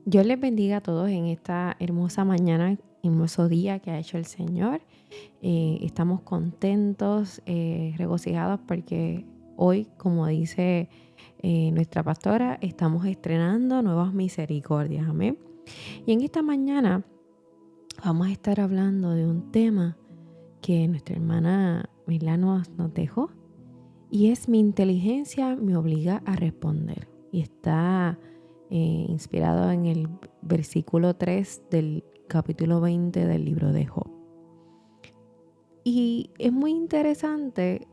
Dios les bendiga a todos en esta hermosa mañana, hermoso día que ha hecho el Señor. Estamos contentos, regocijados porque hoy, como dice nuestra pastora, estamos estrenando nuevas misericordias. Amén. Y en esta mañana vamos a estar hablando de un tema que nuestra hermana Milano nos dejó y es: mi inteligencia me obliga a responder. Y está inspirado en el versículo 3 del capítulo 20 del libro de Job. Y es muy interesante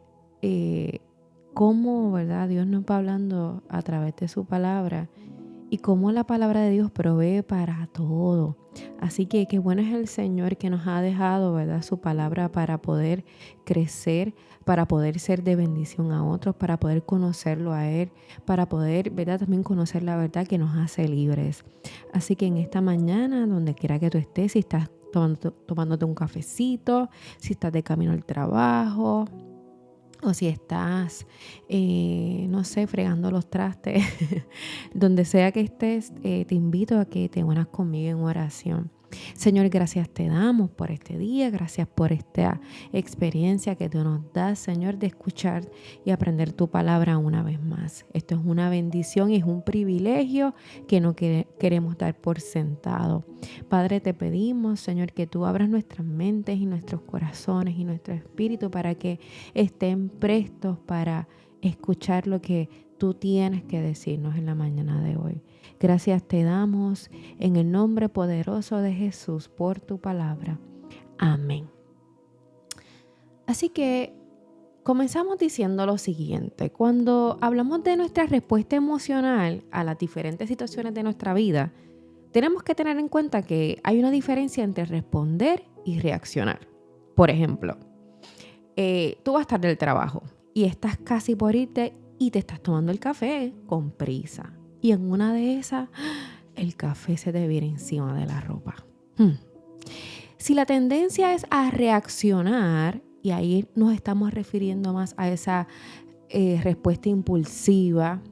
cómo, ¿verdad?, Dios nos va hablando a través de su palabra y cómo la palabra de Dios provee para todo. Así que qué bueno es el Señor que nos ha dejado, ¿verdad?, su palabra para poder crecer, para poder ser de bendición a otros, para poder conocerlo a Él, para poder, ¿verdad?, también conocer la verdad que nos hace libres. Así que en esta mañana, donde quiera que tú estés, si estás tomándote un cafecito, si estás de camino al trabajo, o si estás, no sé, fregando los trastes, donde sea que estés, te invito a que te unas conmigo en oración. Señor, gracias te damos por este día, gracias por esta experiencia que tú nos das, Señor, de escuchar y aprender tu palabra una vez más. Esto es una bendición y es un privilegio que no queremos dar por sentado. Padre, te pedimos, Señor, que tú abras nuestras mentes y nuestros corazones y nuestro espíritu para que estén prestos para escuchar lo que tú tienes que decirnos en la mañana de hoy. Gracias te damos en el nombre poderoso de Jesús por tu palabra. Amén. Así que comenzamos diciendo lo siguiente: cuando hablamos de nuestra respuesta emocional a las diferentes situaciones de nuestra vida, tenemos que tener en cuenta que hay una diferencia entre responder y reaccionar. Por ejemplo, tú vas tarde del trabajo y estás casi por irte y te estás tomando el café con prisa. Y en una de esas, el café se te viene encima de la ropa. Si la tendencia es a reaccionar, y ahí nos estamos refiriendo más a esa respuesta impulsiva,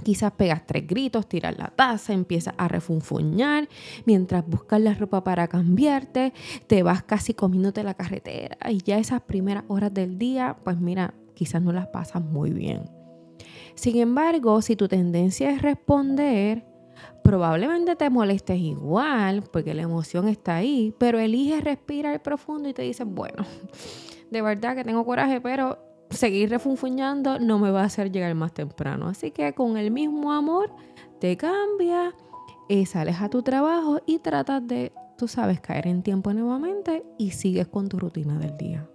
quizás pegas 3 gritos, tiras la taza, empiezas a refunfuñar mientras buscas la ropa para cambiarte, te vas casi comiéndote la carretera y ya esas primeras horas del día, pues mira, quizás no las pasas muy bien. Sin embargo, si tu tendencia es responder, probablemente te molestes igual porque la emoción está ahí, pero eliges respirar profundo y te dices, bueno, de verdad que tengo coraje, pero seguir refunfuñando no me va a hacer llegar más temprano. Así que con el mismo amor te cambias, sales a tu trabajo y tratas de, tú sabes, caer en tiempo nuevamente y sigues con tu rutina del día.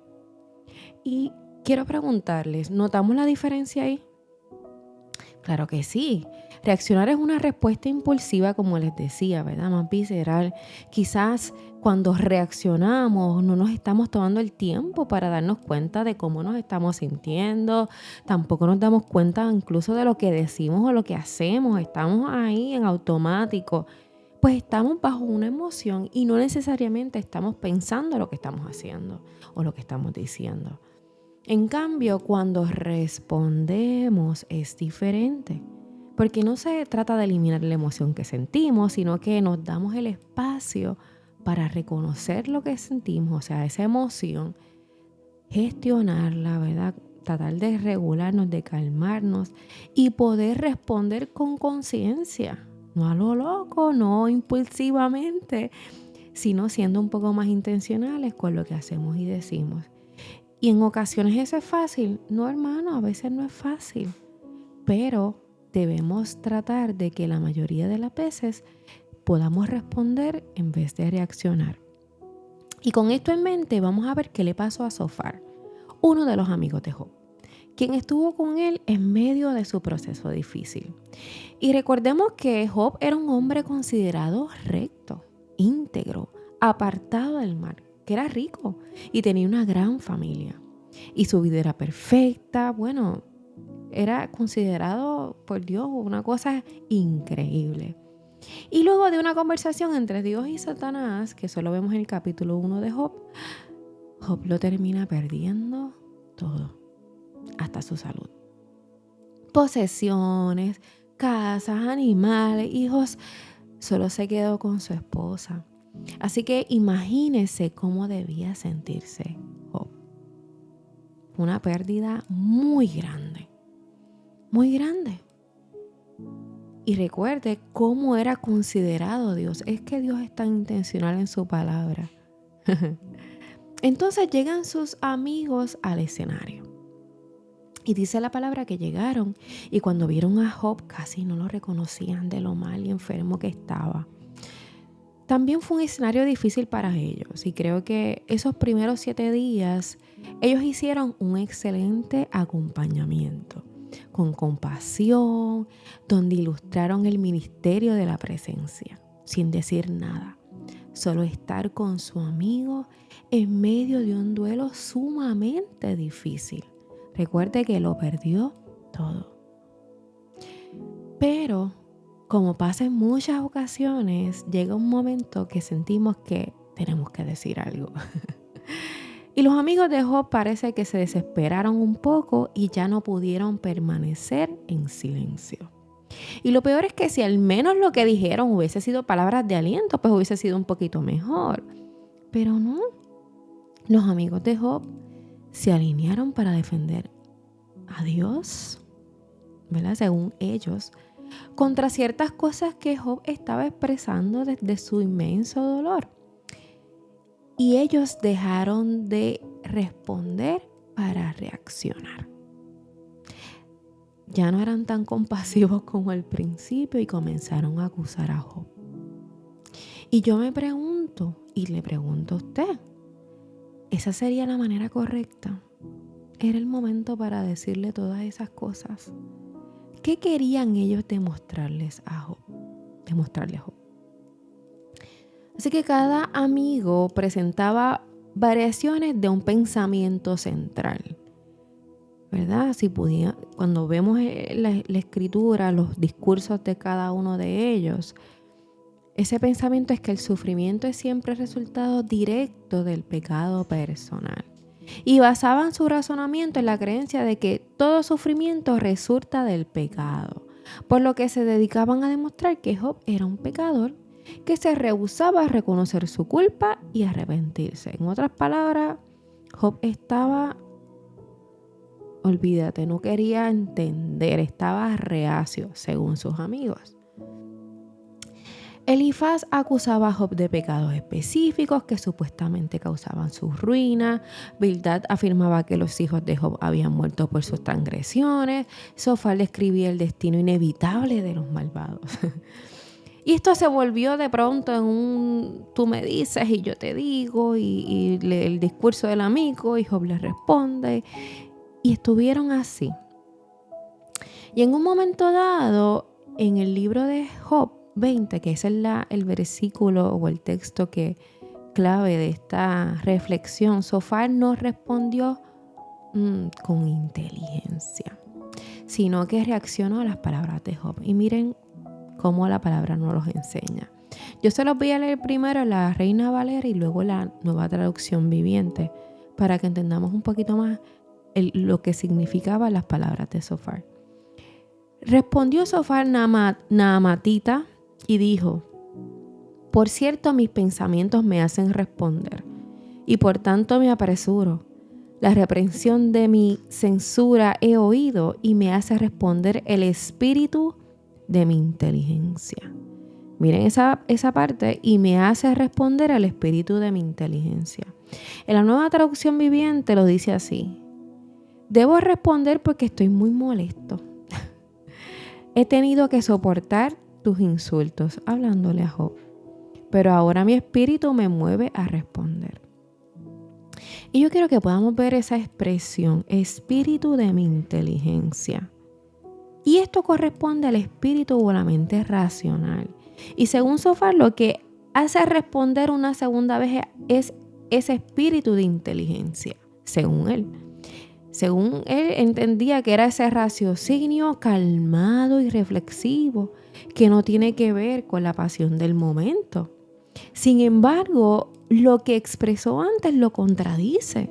Y quiero preguntarles, ¿notamos la diferencia ahí? Claro que sí. Reaccionar es una respuesta impulsiva, como les decía, ¿verdad? Más visceral. Quizás cuando reaccionamos no nos estamos tomando el tiempo para darnos cuenta de cómo nos estamos sintiendo. Tampoco nos damos cuenta incluso de lo que decimos o lo que hacemos. Estamos ahí en automático. Pues estamos bajo una emoción y no necesariamente estamos pensando lo que estamos haciendo o lo que estamos diciendo. En cambio, cuando respondemos es diferente, porque no se trata de eliminar la emoción que sentimos, sino que nos damos el espacio para reconocer lo que sentimos, o sea, esa emoción, gestionarla, ¿verdad? Tratar de regularnos, de calmarnos y poder responder con conciencia, no a lo loco, no impulsivamente, sino siendo un poco más intencionales con lo que hacemos y decimos. Y en ocasiones eso es fácil. No, hermano, a veces no es fácil. Pero debemos tratar de que la mayoría de las veces podamos responder en vez de reaccionar. Y con esto en mente vamos a ver qué le pasó a Zofar, uno de los amigos de Job, quien estuvo con él en medio de su proceso difícil. Y recordemos que Job era un hombre considerado recto, íntegro, apartado del mal, que era rico y tenía una gran familia. Y su vida era perfecta, bueno, era considerado por Dios una cosa increíble. Y luego de una conversación entre Dios y Satanás, que solo vemos en el capítulo 1 de Job, Job lo termina perdiendo todo, hasta su salud. Posesiones, casas, animales, hijos, solo se quedó con su esposa. Así que imagínese cómo debía sentirse Job. Una pérdida muy grande, muy grande. Y recuerde cómo era considerado Dios. Es que Dios es tan intencional en su palabra. Entonces llegan sus amigos al escenario. Y dice la palabra que llegaron y cuando vieron a Job casi no lo reconocían de lo mal y enfermo que estaba. También fue un escenario difícil para ellos y creo que esos primeros 7 días ellos hicieron un excelente acompañamiento con compasión, donde ilustraron el ministerio de la presencia, sin decir nada, solo estar con su amigo en medio de un duelo sumamente difícil. Recuerde que lo perdió todo. Pero, como pasa en muchas ocasiones, llega un momento que sentimos que tenemos que decir algo. Y los amigos de Job parece que se desesperaron un poco y ya no pudieron permanecer en silencio. Y lo peor es que si al menos lo que dijeron hubiese sido palabras de aliento, pues hubiese sido un poquito mejor. Pero no. Los amigos de Job se alinearon para defender a Dios, ¿verdad? Según ellos, contra ciertas cosas que Job estaba expresando desde su inmenso dolor. Y ellos dejaron de responder para reaccionar. Ya no eran tan compasivos como al principio y comenzaron a acusar a Job. Y yo me pregunto, y le pregunto a usted, ¿esa sería la manera correcta? ¿Era el momento para decirle todas esas cosas? ¿Qué querían ellos demostrarle a Job? Así que cada amigo presentaba variaciones de un pensamiento central, ¿verdad? Si podía, cuando vemos la escritura, los discursos de cada uno de ellos, ese pensamiento es que el sufrimiento es siempre resultado directo del pecado personal. Y basaban su razonamiento en la creencia de que todo sufrimiento resulta del pecado, por lo que se dedicaban a demostrar que Job era un pecador que se rehusaba a reconocer su culpa y arrepentirse. En otras palabras, Job estaba, olvídate, no quería entender, estaba reacio, según sus amigos. Elifaz acusaba a Job de pecados específicos que supuestamente causaban su ruina. Bildad afirmaba que los hijos de Job habían muerto por sus transgresiones. Zofar describía el destino inevitable de los malvados. Y esto se volvió de pronto en un tú me dices y yo te digo y el discurso del amigo y Job le responde. Y estuvieron así. Y en un momento dado, en el libro de Job 20, que es el versículo o el texto clave de esta reflexión, Zofar no respondió con inteligencia, sino que reaccionó a las palabras de Job. Y miren cómo la palabra nos los enseña. Yo se los voy a leer primero en la Reina Valera y luego la Nueva Traducción Viviente para que entendamos un poquito más lo que significaban las palabras de Zofar. Respondió Zofar Naamatita y dijo: por cierto, mis pensamientos me hacen responder y por tanto me apresuro. La reprensión de mi censura he oído y me hace responder el espíritu de mi inteligencia. Miren esa parte, y me hace responder el espíritu de mi inteligencia. En la Nueva Traducción Viviente lo dice así: debo responder porque estoy muy molesto. He tenido que soportar tus insultos, hablándole a Job, pero ahora mi espíritu me mueve a responder. Y yo quiero que podamos ver esa expresión, espíritu de mi inteligencia. Y esto corresponde al espíritu o a la mente racional. Y según Zofar, lo que hace responder una segunda vez es ese espíritu de inteligencia, según él. Según él, entendía que era ese raciocinio calmado y reflexivo que no tiene que ver con la pasión del momento. Sin embargo, lo que expresó antes lo contradice.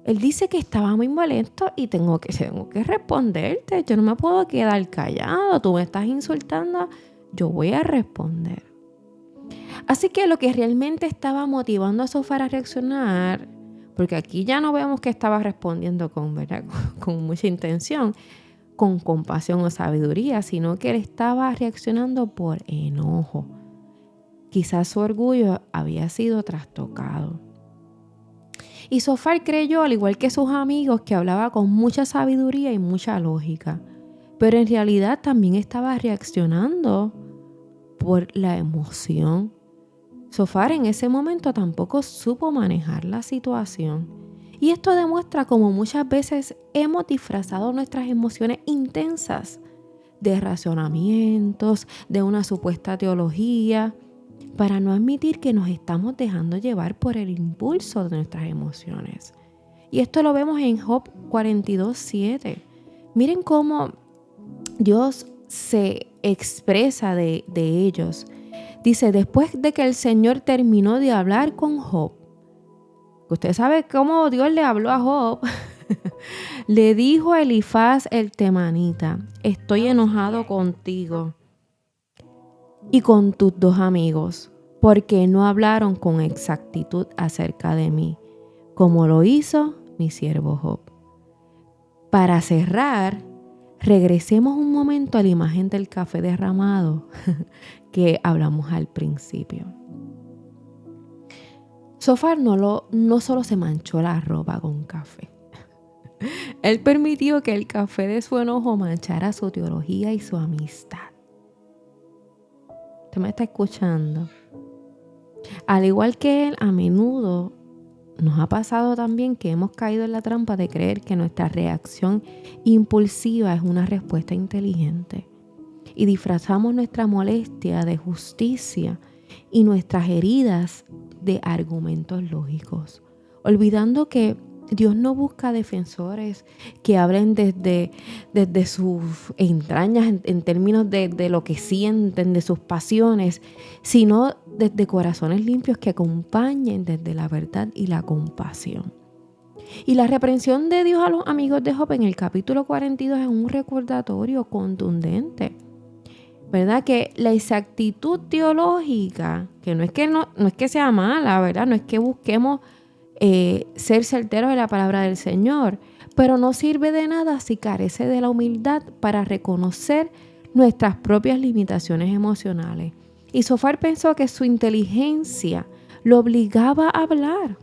Él dice que estaba muy molesto y tengo que responderte. Yo no me puedo quedar callado. Tú me estás insultando yo voy a responder. Así que lo que realmente estaba motivando a Zofar a reaccionar, porque aquí ya no vemos que estaba respondiendo ¿verdad? Con mucha intención, con compasión o sabiduría, sino que él estaba reaccionando por enojo. Quizás su orgullo había sido trastocado. Y Zofar creyó, al igual que sus amigos, que hablaba con mucha sabiduría y mucha lógica, pero en realidad también estaba reaccionando por la emoción. Zofar en ese momento tampoco supo manejar la situación. Y esto demuestra cómo muchas veces hemos disfrazado nuestras emociones intensas de razonamientos, de una supuesta teología, para no admitir que nos estamos dejando llevar por el impulso de nuestras emociones. Y esto lo vemos en Job 42:7. Miren cómo Dios se expresa de ellos. Dice, después de que el Señor terminó de hablar con Job, usted sabe cómo Dios le habló a Job, le dijo a Elifaz el temanita, estoy enojado contigo y con tus dos amigos, porque no hablaron con exactitud acerca de mí, como lo hizo mi siervo Job. Para cerrar, regresemos un momento a la imagen del café derramado que hablamos al principio. Zofar no solo se manchó la ropa con café. Él permitió que el café de su enojo manchara su teología y su amistad. ¿Usted me está escuchando? Al igual que él, a menudo nos ha pasado también que hemos caído en la trampa de creer que nuestra reacción impulsiva es una respuesta inteligente y disfrazamos nuestra molestia de justicia y nuestras heridas de argumentos lógicos, olvidando que Dios no busca defensores que hablen desde sus entrañas en términos de lo que sienten, de sus pasiones, sino desde corazones limpios que acompañen desde la verdad y la compasión. Y la reprensión de Dios a los amigos de Job en el capítulo 42 es un recordatorio contundente, ¿verdad? Que la exactitud teológica, que no es que sea mala, ¿verdad? No es que busquemos ser certeros de la palabra del Señor, pero no sirve de nada si carece de la humildad para reconocer nuestras propias limitaciones emocionales. Y Zofar pensó que su inteligencia lo obligaba a hablar,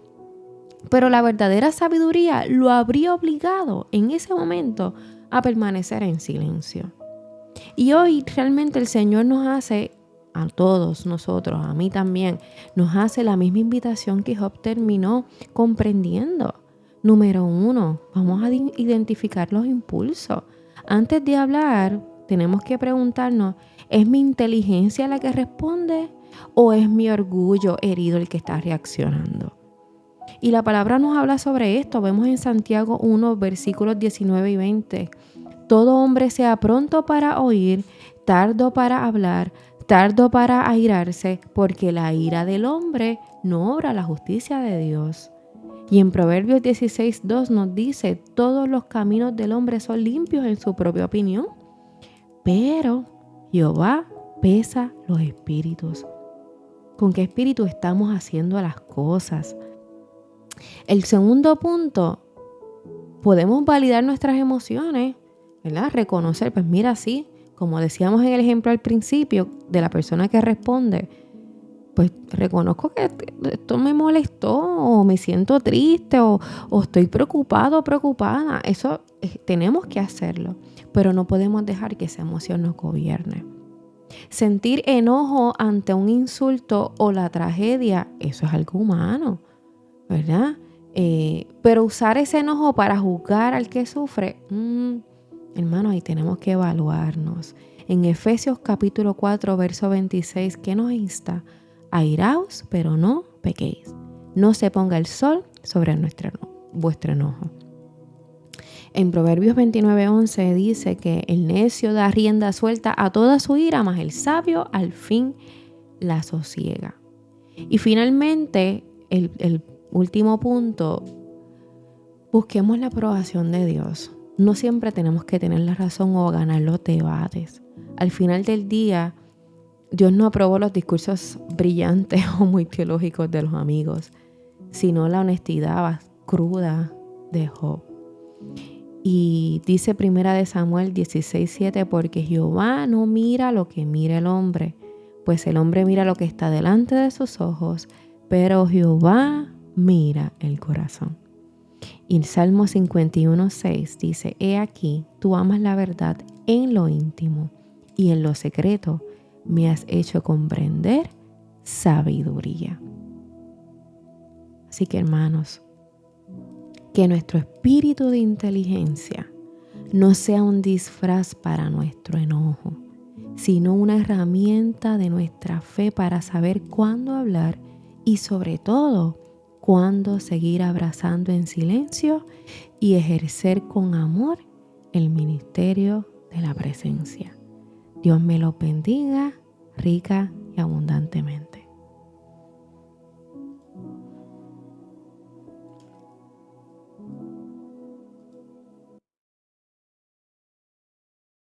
pero la verdadera sabiduría lo habría obligado en ese momento a permanecer en silencio. Y hoy realmente el Señor nos hace, a todos nosotros, a mí también, nos hace la misma invitación que Job terminó comprendiendo. Número 1, vamos a identificar los impulsos. Antes de hablar, tenemos que preguntarnos, ¿es mi inteligencia la que responde o es mi orgullo herido el que está reaccionando? Y la palabra nos habla sobre esto. Vemos en Santiago 1, versículos 19 y 20. Todo hombre sea pronto para oír, tardo para hablar, tardo para airarse, porque la ira del hombre no obra la justicia de Dios. Y en Proverbios 16:2 nos dice, todos los caminos del hombre son limpios en su propia opinión, pero Jehová pesa los espíritus. ¿Con qué espíritu estamos haciendo las cosas? El segundo punto, podemos validar nuestras emociones, ¿verdad? Reconocer, pues mira, sí, como decíamos en el ejemplo al principio de la persona que responde, pues reconozco que esto me molestó o me siento triste o estoy preocupado o preocupada. Eso tenemos que hacerlo, pero no podemos dejar que esa emoción nos gobierne. Sentir enojo ante un insulto o la tragedia, eso es algo humano, ¿verdad? Pero usar ese enojo para juzgar al que sufre, hermano, ahí tenemos que evaluarnos. En Efesios capítulo 4, verso 26, ¿qué nos insta? Airaos, pero no pequéis. No se ponga el sol sobre vuestro enojo. En Proverbios 29:11 dice que el necio da rienda suelta a toda su ira, mas el sabio al fin la sosiega. Y finalmente, el último punto, busquemos la aprobación de Dios. No siempre tenemos que tener la razón o ganar los debates. Al final del día, Dios no aprobó los discursos brillantes o muy teológicos de los amigos, sino la honestidad cruda de Job. Y dice Primera de Samuel 16:7, porque Jehová no mira lo que mira el hombre, pues el hombre mira lo que está delante de sus ojos, pero Jehová mira el corazón. Y el Salmo 51:6 dice, he aquí, tú amas la verdad en lo íntimo y en lo secreto me has hecho comprender sabiduría. Así que, hermanos, que nuestro espíritu de inteligencia no sea un disfraz para nuestro enojo, sino una herramienta de nuestra fe para saber cuándo hablar y sobre todo cuándo seguir abrazando en silencio y ejercer con amor el ministerio de la presencia. Dios me lo bendiga rica y abundantemente.